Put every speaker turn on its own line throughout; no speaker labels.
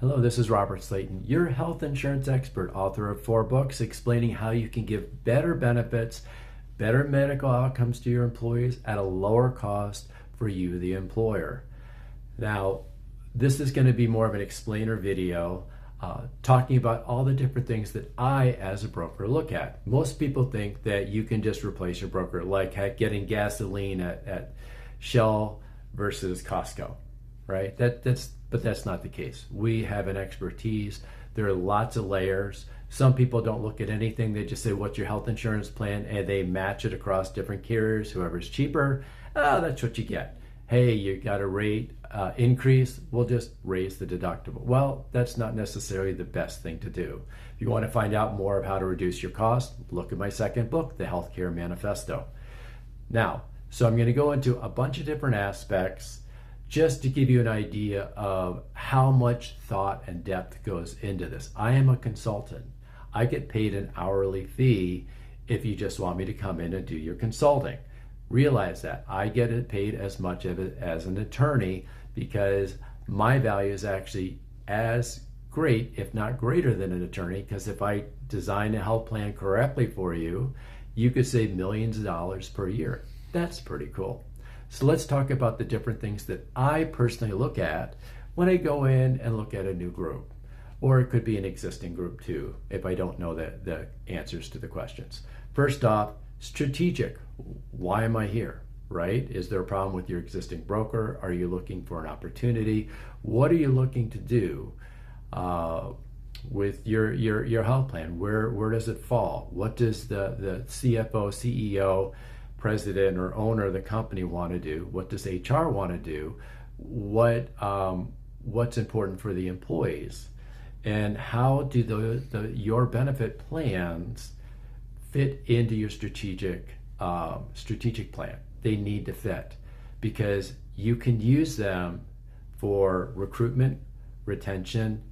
Hello, this is Robert Slayton, your health insurance expert, author of 4 books explaining how you can give better benefits, better medical outcomes to your employees at a lower cost for you, the employer. Now, this is going to be more of an explainer video talking about all the different things that I, as a broker, look at. Most people think that you can just replace your broker, like getting gasoline at Shell versus Costco, right? But that's not the case. We have an expertise. There are lots of layers. Some people don't look at anything. They just say, what's your health insurance plan? And they match it across different carriers. Whoever's cheaper, that's what you get. Hey, you got a rate increase, we'll just raise the deductible. Well, that's not necessarily the best thing to do. If you want to find out more of how to reduce your cost, look at my second book, The Healthcare Manifesto. Now, so I'm going to go into a bunch of different aspects just to give you an idea of how much thought and depth goes into this. I am a consultant. I get paid an hourly fee if you just want me to come in and do your consulting. Realize that I get paid as much of it as an attorney because my value is actually as great, if not greater than an attorney, because if I design a health plan correctly for you, you could save millions of dollars per year. That's pretty cool. So let's talk about the different things that I personally look at when I go in and look at a new group. Or it could be an existing group too, if I don't know the answers to the questions. First off, strategic. Why am I here, right? Is there a problem with your existing broker? Are you looking for an opportunity? What are you looking to do with your health plan? Where does it fall? What does the CFO, CEO, president, or owner of the company want to do? What does HR want to do? What's important for the employees? And how do your benefit plans fit into your strategic plan? They need to fit because you can use them for recruitment, retention,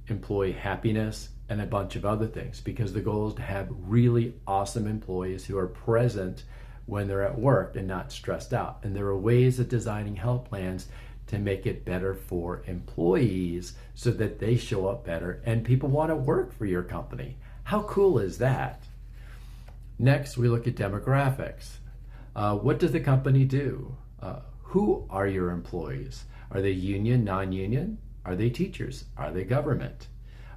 employee happiness, and a bunch of other things, because the goal is to have really awesome employees who are present when they're at work and not stressed out. And there are ways of designing health plans to make it better for employees so that they show up better and people want to work for your company. How cool is that? Next, we look at demographics. What does the company do? Who are your employees? Are they union, non-union? Are they teachers? Are they government?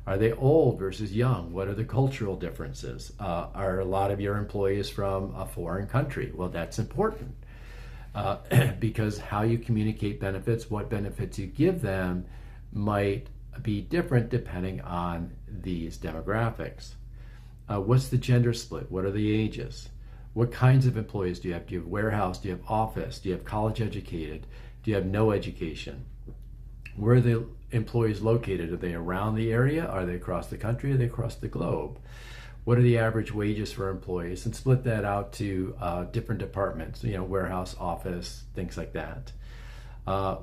Are they old versus young? What are the cultural differences? Are a lot of your employees from a foreign country? Well, that's important because how you communicate benefits, what benefits you give them might be different depending on these demographics. What's the gender split? What are the ages? What kinds of employees do you have? Do you have warehouse? Do you have office? Do you have college educated? Do you have no education? Where are the employees located? Are they around the area? Are they across the country? Are they across the globe? What are the average wages for employees? And split that out to different departments, warehouse, office, things like that.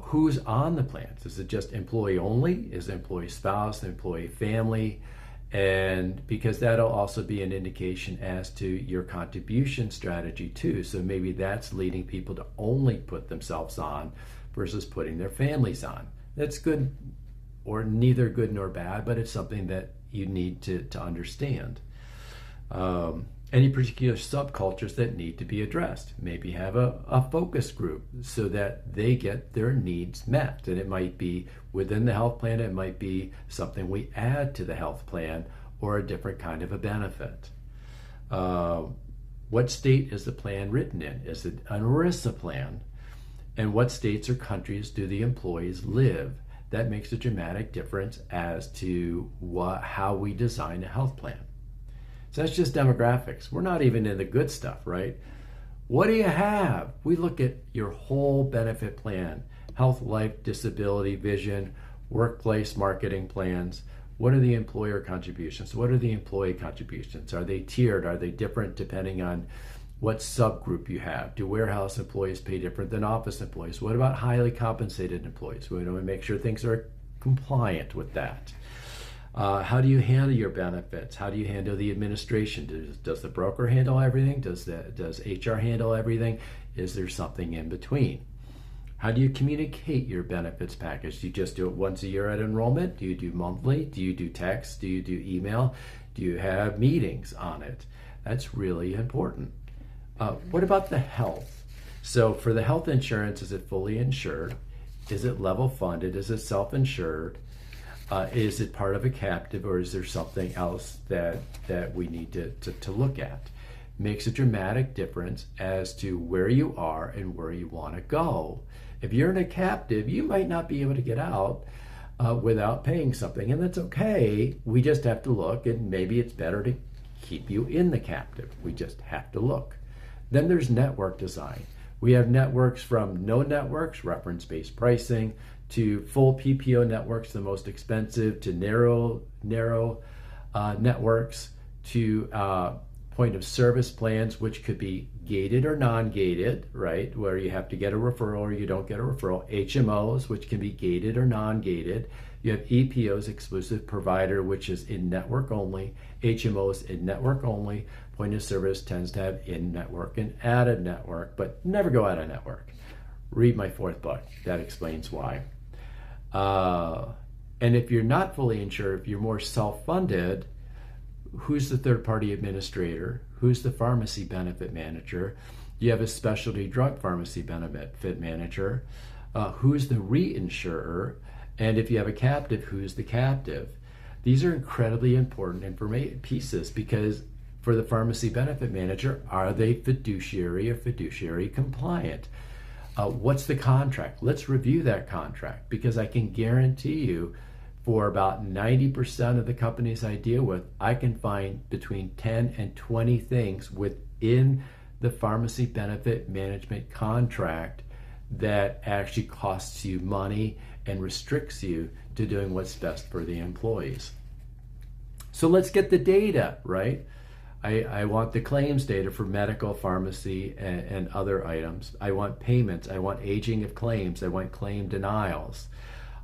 Who's on the plans? Is it just employee only? Is it employee spouse, employee family? And because that'll also be an indication as to your contribution strategy too. So maybe that's leading people to only put themselves on versus putting their families on. That's good, or neither good nor bad, but it's something that you need to understand. Any particular subcultures that need to be addressed. Maybe have a focus group so that they get their needs met. And it might be within the health plan, it might be something we add to the health plan or a different kind of a benefit. What state is the plan written in? Is it an ERISA plan? And what states or countries do the employees live? That makes a dramatic difference as to how we design a health plan. So that's just demographics. We're not even in the good stuff, right? What do you have? We look at your whole benefit plan: health, life, disability, vision, workplace marketing plans. What are the employer contributions? What are the employee contributions? Are they tiered? Are they different depending on what subgroup you have? Do warehouse employees pay different than office employees? What about highly compensated employees? We want to make sure things are compliant with that. How do you handle your benefits? How do you handle the administration? Does the broker handle everything? Does HR handle everything? Is there something in between? How do you communicate your benefits package? Do you just do it once a year at enrollment? Do you do monthly? Do you do text? Do you do email? Do you have meetings on it? That's really important. What about the health? So for the health insurance, is it fully insured? Is it level funded? Is it self-insured? Is it part of a captive, or is there something else that we need to look at? Makes a dramatic difference as to where you are and where you want to go. If you're in a captive, you might not be able to get out without paying something, and that's okay. We just have to look, and maybe it's better to keep you in the captive. We just have to look. Then there's network design. We have networks from no networks, reference-based pricing, to full PPO networks, the most expensive, to narrow networks, to point of service plans, which could be gated or non-gated, right? Where you have to get a referral or you don't get a referral. HMOs, which can be gated or non-gated. You have EPOs, exclusive provider, which is in-network only. HMOs, in-network only. Point of service tends to have in-network and out-of-network, but never go out-of-network. Read my 4th book. That explains why. And if you're not fully insured, if you're more self-funded, who's the third-party administrator? Who's the pharmacy benefit manager? You have a specialty drug pharmacy benefit manager. Who's the reinsurer? And if you have a captive, who's the captive? These are incredibly important pieces, because for the pharmacy benefit manager, are they fiduciary or fiduciary compliant? What's the contract? Let's review that contract, because I can guarantee you for about 90% of the companies I deal with, I can find between 10 and 20 things within the pharmacy benefit management contract that actually costs you money and restricts you to doing what's best for the employees. So let's get the data, right? I want the claims data for medical, pharmacy, and other items. I want payments. I want aging of claims. I want claim denials.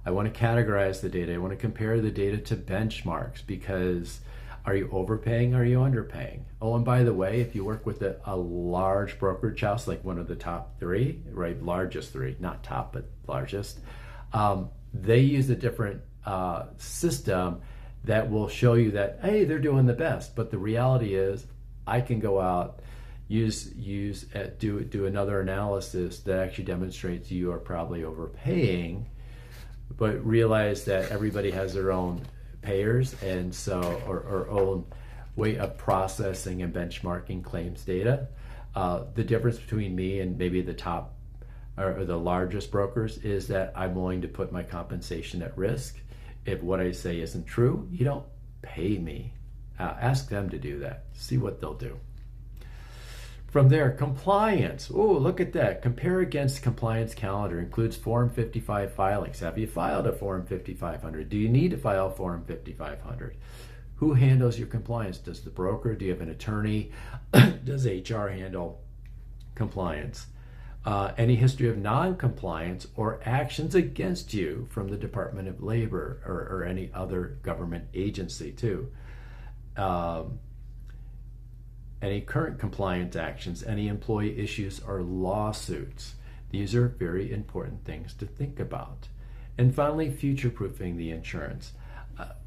I want to categorize the data. I want to compare the data to benchmarks, because are you overpaying? Are you underpaying? Oh, and by the way, if you work with a large brokerage house, like one of the top 3, right, largest 3, not top, but largest, they use a different system that will show you that, hey, they're doing the best. But the reality is, I can go out, do another analysis that actually demonstrates you are probably overpaying, but realize that everybody has their own payers, and so or own way of processing and benchmarking claims data. The difference between me and maybe the top or the largest brokers is that I'm willing to put my compensation at risk. If what I say isn't true, you don't pay me. Ask them to do that. See what they'll do. From there, compliance. Oh, look at that. Compare against compliance calendar. Includes Form 55 filings. Have you filed a Form 5500? Do you need to file Form 5500? Who handles your compliance? Does the broker? Do you have an attorney? Does HR handle compliance? Any history of non-compliance or actions against you from the Department of Labor or any other government agency too. Any current compliance actions, any employee issues or lawsuits. These are very important things to think about. And finally, future-proofing the insurance.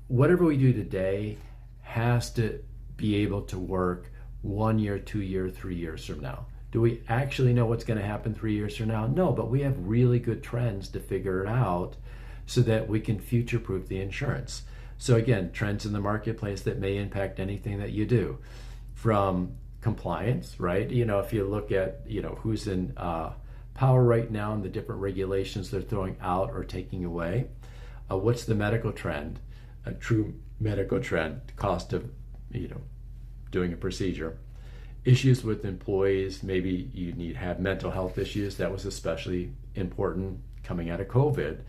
Whatever we do today has to be able to work 1 year, 2 year, 3 years from now. Do we actually know what's going to happen 3 years from now? No, but we have really good trends to figure it out so that we can future-proof the insurance. So again, trends in the marketplace that may impact anything that you do. From compliance, right? If you look at, who's in power right now and the different regulations they're throwing out or taking away. What's the medical trend? A true medical trend, cost of, doing a procedure. Issues with employees, maybe you have mental health issues. That was especially important coming out of COVID.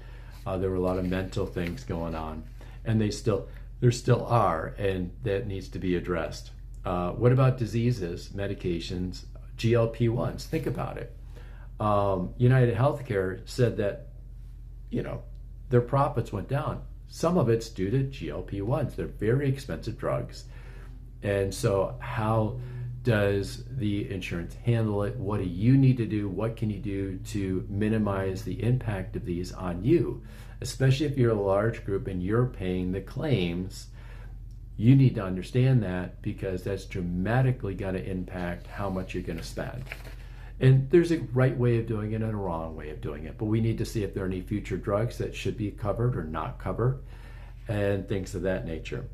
There were a lot of mental things going on, and there still are, and that needs to be addressed. What about diseases, medications, GLP-1s? Think about it. United Healthcare said that, their profits went down. Some of it's due to GLP-1s. They're very expensive drugs. And so how does the insurance handle it? What do you need to do? What can you do to minimize the impact of these on you? Especially if you're a large group and you're paying the claims, you need to understand that, because that's dramatically going to impact how much you're going to spend. And there's a right way of doing it and a wrong way of doing it, but we need to see if there are any future drugs that should be covered or not covered, and things of that nature.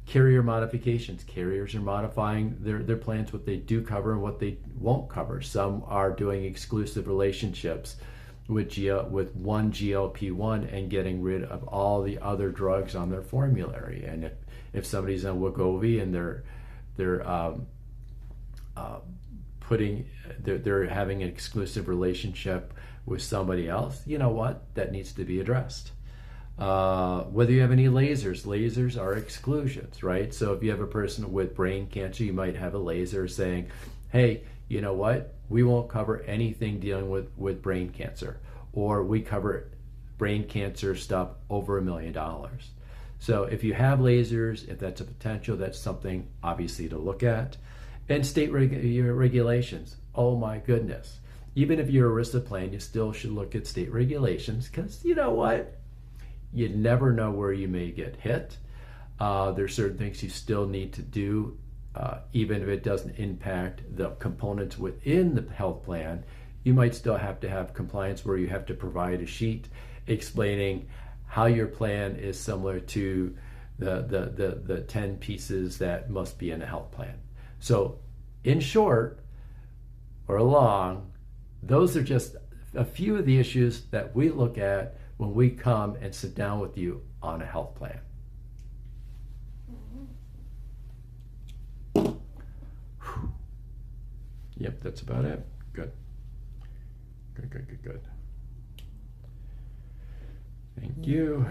Carrier modifications. Carriers are modifying their plans, what they do cover and what they won't cover. Some are doing exclusive relationships with one GLP-1 and getting rid of all the other drugs on their formulary. And if somebody's on Wegovy and they're having an exclusive relationship with somebody else, you know what? That needs to be addressed. Whether you have any lasers are exclusions, right? So if you have a person with brain cancer, you might have a laser saying, hey, you know what? We won't cover anything dealing with brain cancer, or we cover brain cancer stuff over $1 million. So if you have lasers, if that's a potential, that's something obviously to look at. And state regulations. Oh my goodness. Even if you're a ERISA plan, you still should look at state regulations, because you know what? You never know where you may get hit. There's certain things you still need to do, even if it doesn't impact the components within the health plan. You might still have to have compliance where you have to provide a sheet explaining how your plan is similar to the 10 pieces that must be in a health plan. So in short or long, those are just a few of the issues that we look at when we come and sit down with you on a health plan. Yep, that's about it. Good. Good. Thank you.